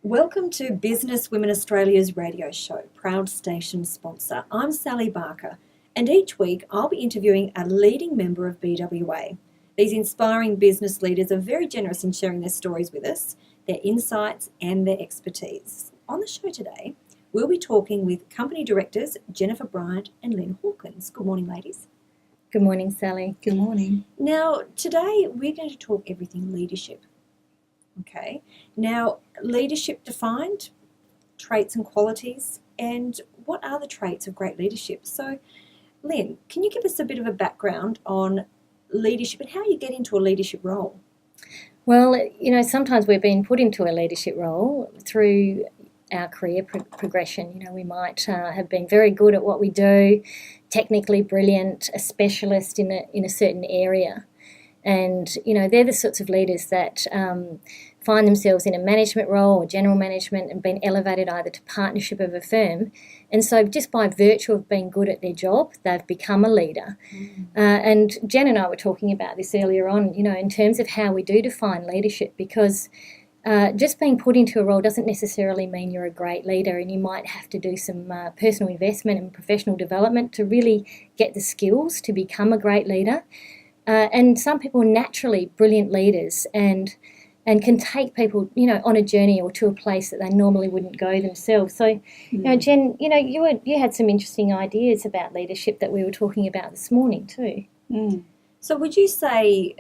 Welcome to Business Women Australia's radio show, proud station sponsor. I'm Sally Barker, and each week I'll be interviewing a leading member of BWA. These inspiring business leaders are very generous in sharing their stories with us, their insights and their expertise. On the show today, we'll be talking with company directors Jennifer Bryant and Lynn Hawkins. Good morning, ladies. Good morning, Sally. Good morning. Now, today we're going to talk everything leadership. Okay. Now, leadership defined, traits and qualities, and what are the traits of great leadership? So, Lynn, can you give us a bit of a background on leadership and how you get into a leadership role? Well, sometimes we're being put into a leadership role through our career progression. We might have been very good at what we do, technically brilliant, a specialist in a certain area. And, they're the sorts of leaders that find themselves in a management role or general management and been elevated either to partnership of a firm. And so just by virtue of being good at their job, they've become a leader. And Jen and I were talking about this earlier on, in terms of how we do define leadership, because just being put into a role doesn't necessarily mean you're a great leader, and you might have to do some personal investment and professional development to really get the skills to become a great leader. And some people are naturally brilliant leaders and can take people, on a journey or to a place that they normally wouldn't go themselves. So, Jen, you had some interesting ideas about leadership that we were talking about this morning too. So would you say,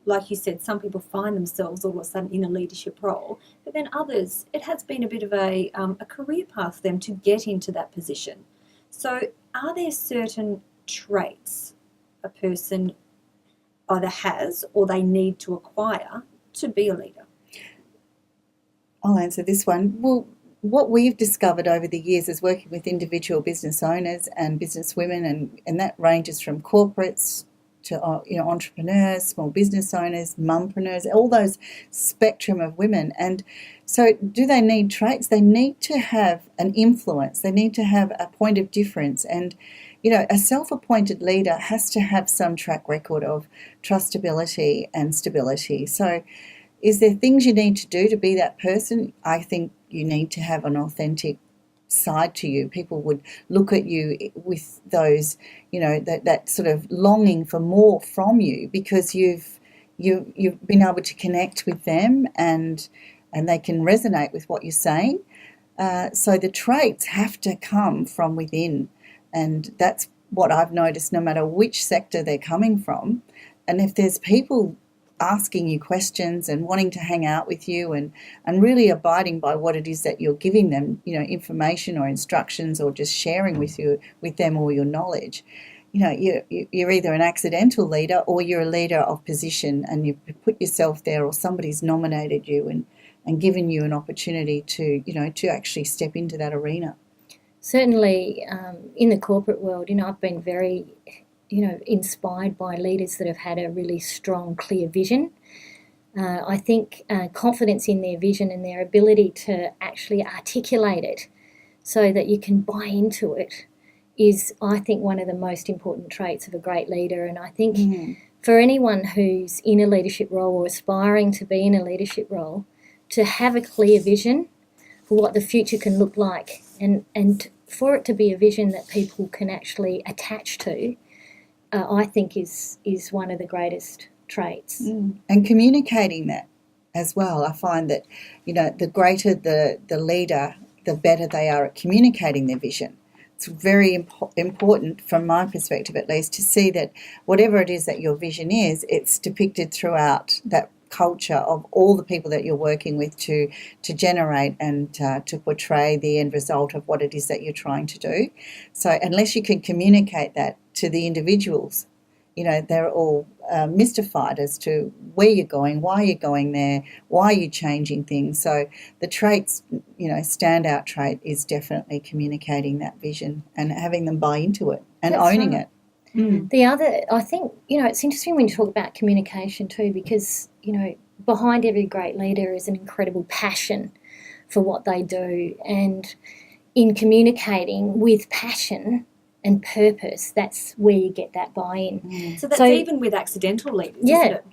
like you said, some people find themselves all of a sudden in a leadership role, but then others, it has been a bit of a career path for them to get into that position. So are there certain traits a person either has or they need to acquire to be a leader? I'll answer this one. Well, what we've discovered over the years is working with individual business owners and business women, and that ranges from corporates to entrepreneurs, small business owners, mumpreneurs, all those spectrum of women. And so do they need traits? They need to have an influence. They need to have a point of difference. And a self-appointed leader has to have some track record of trustability and stability. So is there things you need to do to be that person? I think you need to have an authentic side to you. People would look at you with those, that sort of longing for more from you, because you've been able to connect with them and they can resonate with what you're saying. So the traits have to come from within. And that's what I've noticed, no matter which sector they're coming from. And if there's people asking you questions and wanting to hang out with you and really abiding by what it is that you're giving them, information or instructions, or just sharing with them all your knowledge, you're either an accidental leader or you're a leader of position, and you put yourself there, or somebody's nominated you and given you an opportunity to actually step into that arena. Certainly, in the corporate world, I've been very, inspired by leaders that have had a really strong, clear vision. I think confidence in their vision and their ability to actually articulate it so that you can buy into it is, I think, one of the most important traits of a great leader. And I think for anyone who's in a leadership role or aspiring to be in a leadership role, to have a clear vision for what the future can look like, and for it to be a vision that people can actually attach to, I think is one of the greatest traits. And communicating that as well. I find that, the greater the leader, the better they are at communicating their vision. It's very important, from my perspective at least, to see that whatever it is that your vision is, it's depicted throughout that culture of all the people that you're working with to generate and to portray the end result of what it is that you're trying to do. So unless you can communicate that to the individuals, they're all mystified as to where you're going, why you're going there, why you're changing things. So the traits, standout trait is definitely communicating that vision and having them buy into it and That's owning right. it. The other, I think, it's interesting when you talk about communication too, because, behind every great leader is an incredible passion for what they do. And in communicating with passion, and purpose, that's where you get that buy-in. So that's So- even with accidental leaders, isn't Yeah, it?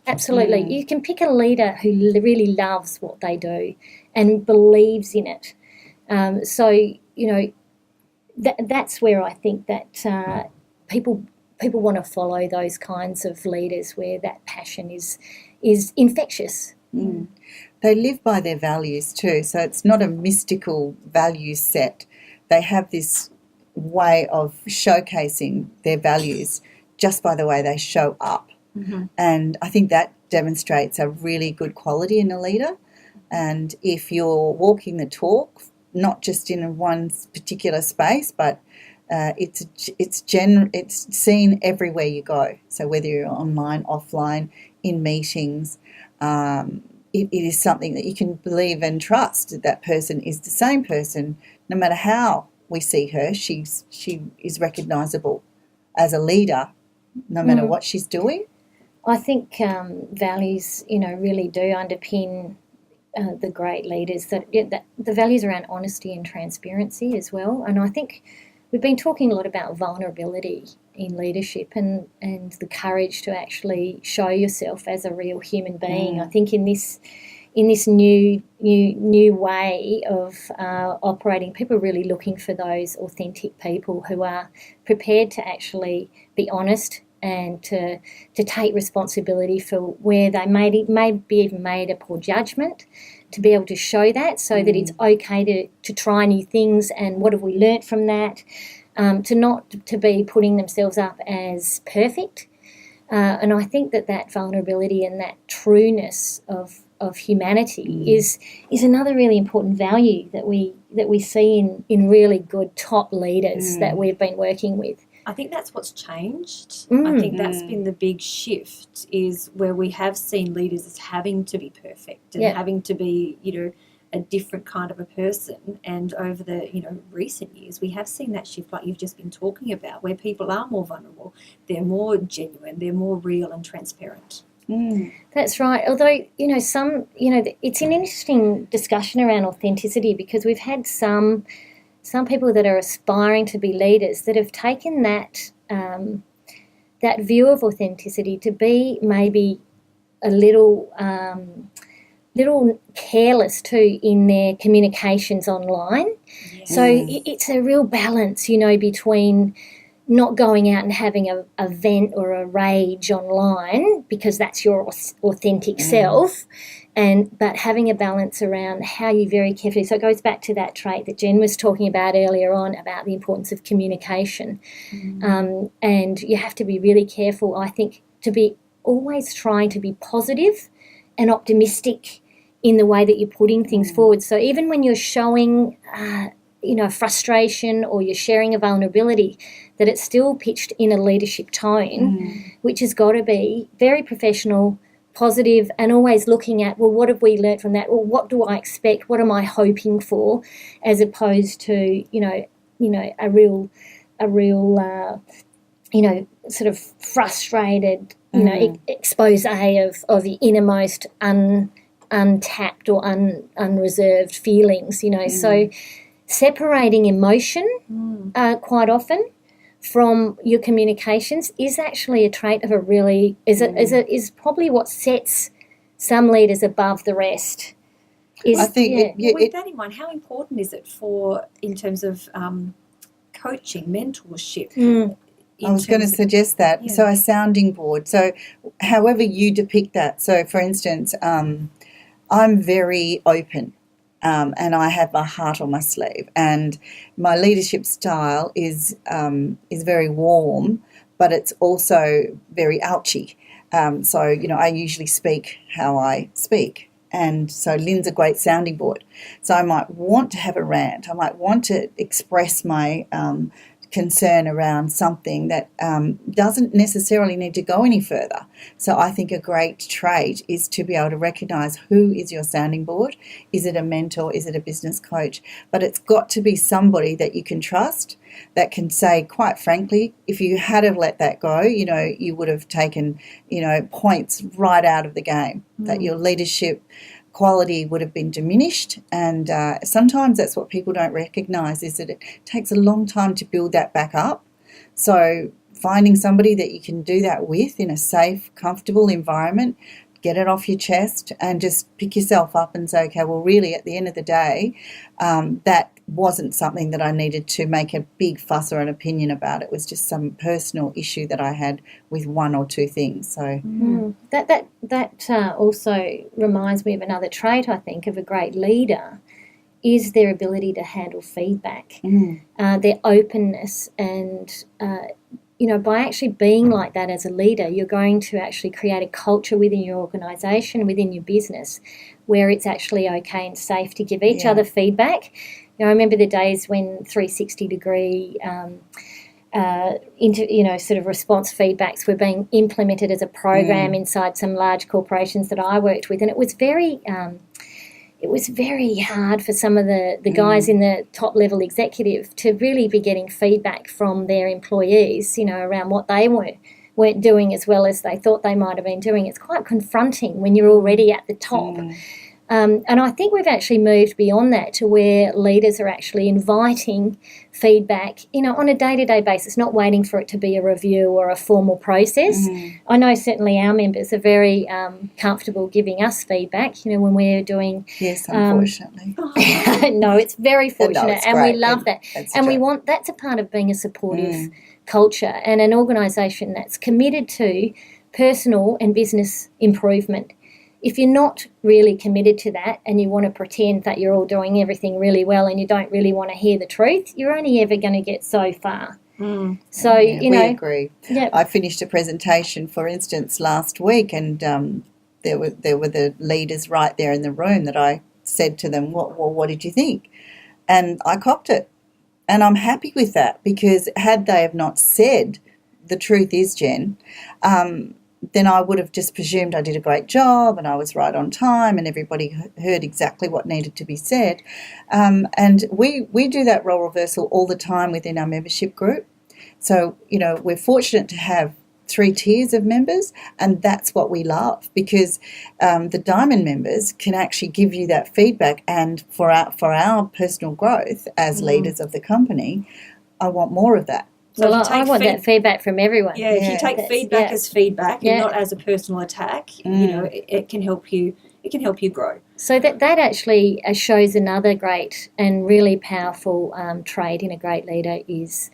absolutely. You can pick a leader who really loves what they do and believes in it. So, you know, that's where I think that people want to follow those kinds of leaders where that passion is infectious. They live by their values too, so it's not a mystical value set. They have this way of showcasing their values just by the way they show up. And I think that demonstrates a really good quality in a leader. And if you're walking the talk, not just in one particular space, but it's seen everywhere you go. So whether you're online, offline, in meetings, it is something that you can believe and trust that that person is the same person, no matter how we see her. She is recognisable as a leader, no matter what she's doing. I think values, you know, really do underpin the great leaders. That the values around honesty and transparency as well. And I think we've been talking a lot about vulnerability in leadership and the courage to actually show yourself as a real human being. I think in this new way of operating, people are really looking for those authentic people who are prepared to actually be honest and to take responsibility for where they maybe even made a poor judgment, to be able to show that so that it's okay to try new things and what have we learnt from that, to be putting themselves up as perfect. And I think that vulnerability and that trueness of humanity is another really important value that we see in really good top leaders that we've been working with. I think that's what's changed. I think that's been the big shift, is where we have seen leaders as having to be perfect and having to be, you know, a different kind of a person. And over the, you know, recent years, we have seen that shift, like you've just been talking about, where people are more vulnerable, they're more genuine, they're more real and transparent. That's right. Although, you know, it's an interesting discussion around authenticity, because we've had some people that are aspiring to be leaders that have taken that view of authenticity to be maybe a little careless too in their communications online. Yes. So it's a real balance, you know, between not going out and having a vent or a rage online, because that's your authentic self, but having a balance around how you very carefully. So it goes back to that trait that Jen was talking about earlier on about the importance of communication. And you have to be really careful, I think, to be always trying to be positive and optimistic in the way that you're putting things forward. So even when you're showing frustration, or you're sharing a vulnerability, that it's still pitched in a leadership tone, which has got to be very professional, positive, and always looking at, well, what have we learnt from that? Well, what do I expect? What am I hoping for? As opposed to, a real sort of frustrated, expose of the innermost untapped or unreserved feelings, So separating emotion quite often from your communications is actually a trait of is probably what sets some leaders above the rest. I think with that in mind, how important is it in terms of coaching, mentorship? I was going to suggest that. Yeah. So a sounding board. So however you depict that. So for instance, I'm very open. And I have my heart on my sleeve, and my leadership style is very warm, but it's also very ouchy. So I usually speak how I speak, and so Lynn's a great sounding board. So I might want to have a rant. I might want to express my concern around something that doesn't necessarily need to go any further. So I think a great trait is to be able to recognise who is your sounding board. Is it a mentor? Is it a business coach? But it's got to be somebody that you can trust, that can say, quite frankly, if you had have let that go, you would have taken, points right out of the game, that your leadership quality would have been diminished, and sometimes that's what people don't recognise, is that it takes a long time to build that back up. So finding somebody that you can do that with in a safe, comfortable environment, get it off your chest and just pick yourself up and say, okay, well, really at the end of the day, that wasn't something that I needed to make a big fuss or an opinion about. It was just some personal issue that I had with one or two things. So That also reminds me of another trait, I think, of a great leader, is their ability to handle feedback, their openness, and by actually being like that as a leader, you're going to actually create a culture within your organisation, within your business, where it's actually okay and safe to give each other feedback. I remember the days when 360-degree sort of response feedbacks were being implemented as a program inside some large corporations that I worked with, and it was very hard for some of the guys in the top level executive to really be getting feedback from their employees, around what they weren't doing as well as they thought they might have been doing. It's quite confronting when you're already at the top. And I think we've actually moved beyond that to where leaders are actually inviting feedback, on a day-to-day basis, not waiting for it to be a review or a formal process. I know certainly our members are very comfortable giving us feedback, when we're doing... Yes, unfortunately. No, it's very fortunate, and great. we love that. And we want... That's a part of being a supportive culture and an organisation that's committed to personal and business improvement. If you're not really committed to that and you want to pretend that you're all doing everything really well and you don't really want to hear the truth, you're only ever going to get so far. So, we agree. Yeah. I finished a presentation, for instance, last week, and there were the leaders right there in the room that I said to them, what did you think? And I copped it. And I'm happy with that, because had they have not said, the truth is, Jen, then I would have just presumed I did a great job and I was right on time and everybody heard exactly what needed to be said. And we do that role reversal all the time within our membership group. So, we're fortunate to have 3 tiers of members, and that's what we love, because the Diamond members can actually give you that feedback, and for our personal growth as leaders of the company, I want more of that. So well, I want that feedback from everyone. Yeah, if you take feedback as feedback and not as a personal attack, it can help you. It can help you grow. So that actually shows another great and really powerful trait in a great leader is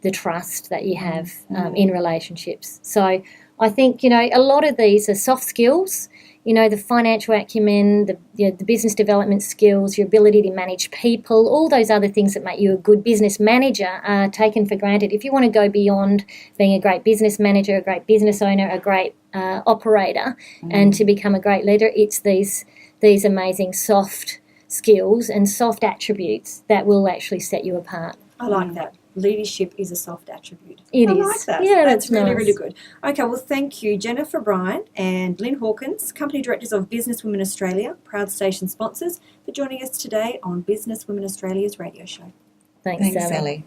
the trust that you have in relationships. So I think a lot of these are soft skills. The financial acumen, the business development skills, your ability to manage people, all those other things that make you a good business manager are taken for granted. If you want to go beyond being a great business manager, a great business owner, a great operator, and to become a great leader, it's these amazing soft skills and soft attributes that will actually set you apart. I like that. Leadership is a soft attribute. It I is. like that. Yeah, that's really, nice. really good. Okay, well, thank you, Jennifer Bryan and Lynn Hawkins, Company Directors of Business Women Australia, proud station sponsors, for joining us today on Business Women Australia's radio show. Thanks, Thanks, Sally.